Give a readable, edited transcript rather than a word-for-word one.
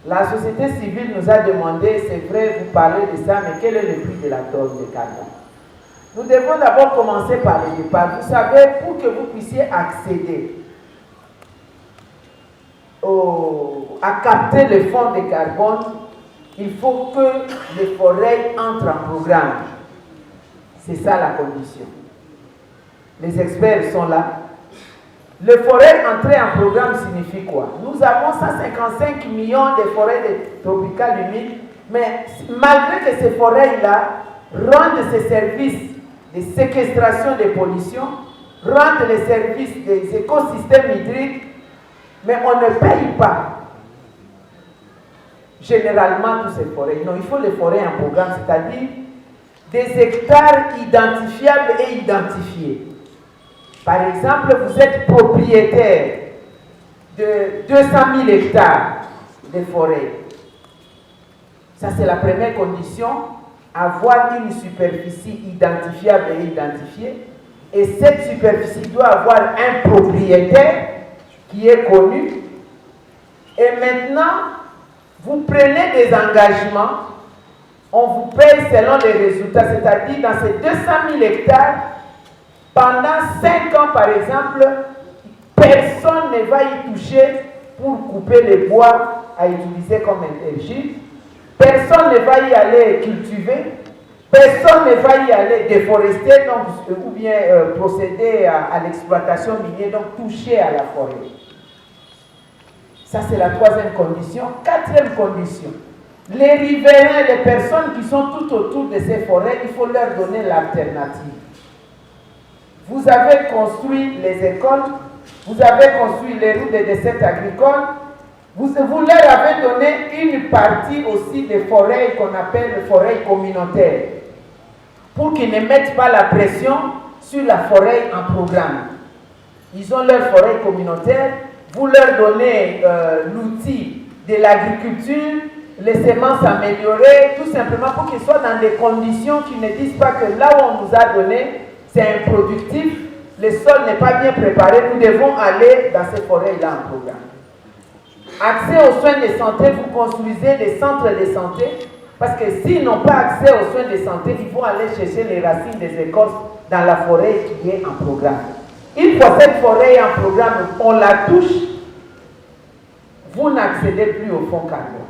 La société civile nous a demandé, c'est vrai, vous parlez de ça, mais quel est le prix de la tonne de carbone? Nous devons d'abord commencer par le départ. Vous savez, pour que vous puissiez accéder à capter le fonds de carbone, il faut que les forêts entrent en programme. C'est ça la condition. Les experts sont là. Les forêts entrer en programme signifie quoi? Nous avons 155 millions de forêts tropicales humides, mais malgré que ces forêts-là rendent ces services de séquestration des pollutions, rendent les services des écosystèmes hydriques, mais on ne paye pas généralement toutes ces forêts. Non, il faut les forêts en programme, c'est-à-dire des hectares identifiables et identifiés. Par exemple, vous êtes propriétaire de 200 000 hectares de forêt. Ça, c'est la première condition, avoir une superficie identifiable et identifiée. Et cette superficie doit avoir un propriétaire qui est connu. Et maintenant, vous prenez des engagements, on vous paye selon les résultats, c'est-à-dire dans ces 200 000 hectares, pendant 5 ans par exemple, personne ne va y toucher pour couper les bois à utiliser comme énergie, personne ne va y aller cultiver, personne ne va y aller déforester donc, ou bien procéder à l'exploitation minière, donc toucher à la forêt. Ça, c'est la troisième condition. Quatrième condition, les riverains, les personnes qui sont tout autour de ces forêts, il faut leur donner l'alternative. Vous avez construit les écoles, vous avez construit les routes de dessert agricoles, vous leur avez donné une partie aussi des forêts qu'on appelle les forêts communautaires, pour qu'ils ne mettent pas la pression sur la forêt en programme. Ils ont leur forêt communautaire, vous leur donnez l'outil de l'agriculture, les semences améliorées, tout simplement pour qu'ils soient dans des conditions qui ne disent pas que là où on nous a donné, c'est improductif, le sol n'est pas bien préparé, nous devons aller dans ces forêts-là en programme. Accès aux soins de santé, vous construisez des centres de santé, parce que s'ils n'ont pas accès aux soins de santé, ils vont aller chercher les racines des écorces dans la forêt qui est en programme. Une fois cette forêt en programme, on la touche, vous n'accédez plus au fonds carbone.